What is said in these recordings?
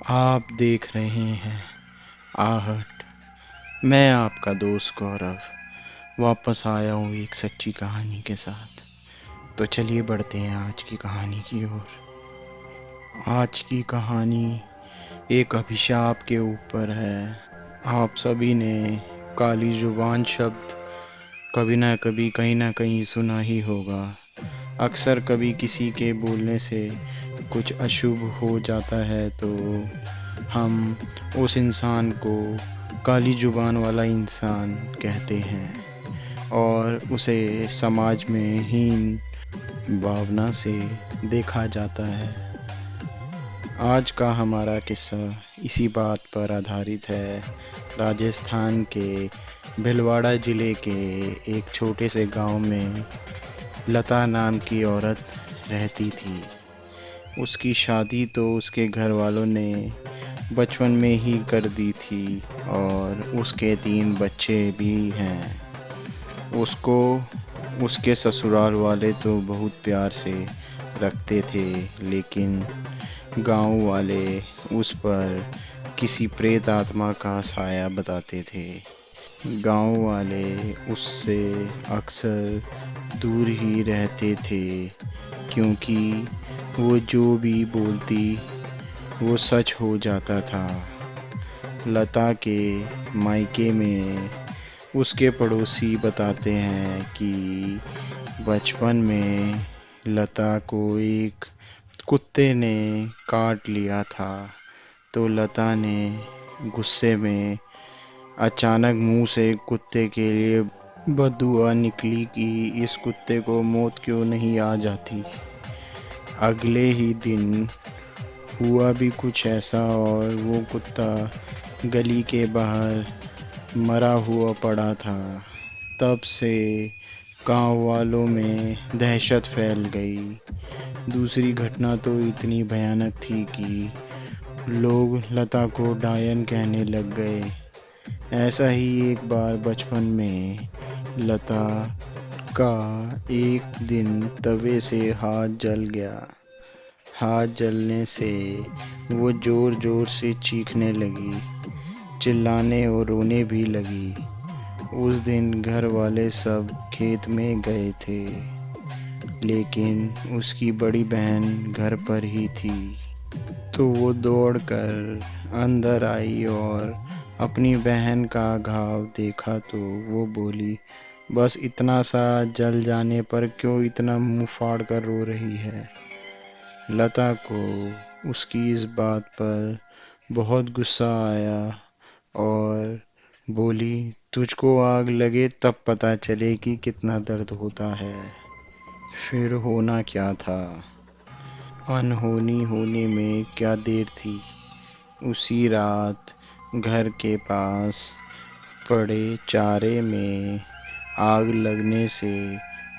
आप देख रहे हैं आहट। मैं आपका दोस्त गौरव वापस आया हूँ एक सच्ची कहानी के साथ। तो चलिए बढ़ते हैं आज की कहानी की ओर। आज की कहानी एक अभिशाप के ऊपर है। आप सभी ने काली जुबान शब्द कभी ना कभी कहीं ना कहीं सुना ही होगा। अक्सर कभी किसी के बोलने से कुछ अशुभ हो जाता है तो हम उस इंसान को काली जुबान वाला इंसान कहते हैं और उसे समाज में हीन भावना से देखा जाता है। आज का हमारा किस्सा इसी बात पर आधारित है। राजस्थान के भीलवाड़ा ज़िले के एक छोटे से गांव में लता नाम की औरत रहती थी। उसकी शादी तो उसके घर वालों ने बचपन में ही कर दी थी और उसके 3 बच्चे भी हैं। उसको उसके ससुराल वाले तो बहुत प्यार से रखते थे, लेकिन गांव वाले उस पर किसी प्रेत आत्मा का साया बताते थे। गांव वाले उससे अक्सर दूर ही रहते थे, क्योंकि वो जो भी बोलती वो सच हो जाता था। लता के मायके में उसके पड़ोसी बताते हैं कि बचपन में लता को एक कुत्ते ने काट लिया था। तो लता ने गुस्से में अचानक मुंह से कुत्ते के लिए बददुआ निकली कि इस कुत्ते को मौत क्यों नहीं आ जाती। अगले ही दिन हुआ भी कुछ ऐसा और वो कुत्ता गली के बाहर मरा हुआ पड़ा था। तब से गांव वालों में दहशत फैल गई। दूसरी घटना तो इतनी भयानक थी कि लोग लता को डायन कहने लग गए। ऐसा ही एक बार बचपन में लता का एक दिन तवे से हाथ जल गया। हाथ जलने से वो जोर जोर से चीखने लगी, चिल्लाने और रोने भी लगी। उस दिन घर वाले सब खेत में गए थे, लेकिन उसकी बड़ी बहन घर पर ही थी। तो वो दौड़कर अंदर आई और अपनी बहन का घाव देखा तो वो बोली, बस इतना सा जल जाने पर क्यों इतना मुंह फाड़ कर रो रही है। लता को उसकी इस बात पर बहुत गुस्सा आया और बोली, तुझको आग लगे तब पता चले कि कितना दर्द होता है। फिर होना क्या था, अनहोनी होने में क्या देर थी। उसी रात घर के पास पड़े चारे में आग लगने से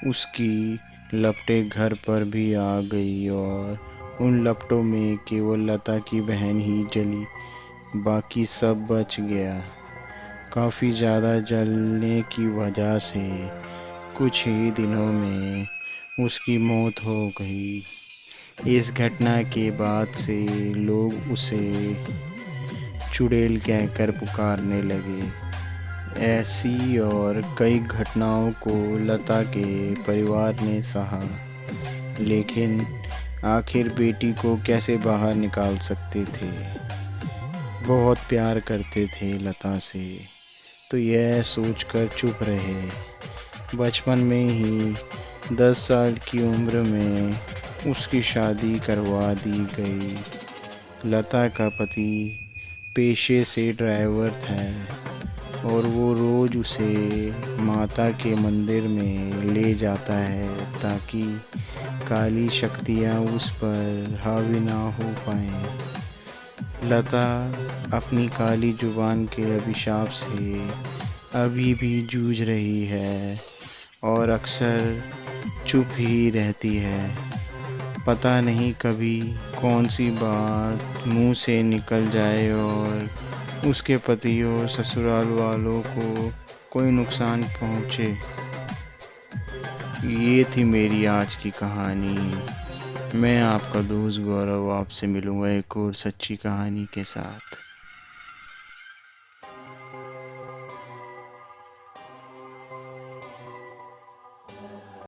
उसकी लपटें घर पर भी आ गई और उन लपटों में केवल लता की बहन ही जली, बाकी सब बच गया। काफ़ी ज़्यादा जलने की वजह से कुछ ही दिनों में उसकी मौत हो गई। इस घटना के बाद से लोग उसे चुड़ैल कहकर पुकारने लगे। ऐसी और कई घटनाओं को लता के परिवार ने सहा, लेकिन आखिर बेटी को कैसे बाहर निकाल सकते थे। बहुत प्यार करते थे लता से, तो यह सोचकर चुप रहे। बचपन में ही 10 साल की उम्र में उसकी शादी करवा दी गई। लता का पति पेशे से ड्राइवर था और वो रोज़ उसे माता के मंदिर में ले जाता है ताकि काली शक्तियाँ उस पर हावी ना हो पाएं। लता अपनी काली जुबान के अभिशाप से अभी भी जूझ रही है और अक्सर चुप ही रहती है। पता नहीं कभी कौन सी बात मुंह से निकल जाए और उसके पति और ससुराल वालों को कोई नुकसान पहुंचे। ये थी मेरी आज की कहानी। मैं आपका दोस्त गौरव आपसे मिलूंगा एक और सच्ची कहानी के साथ।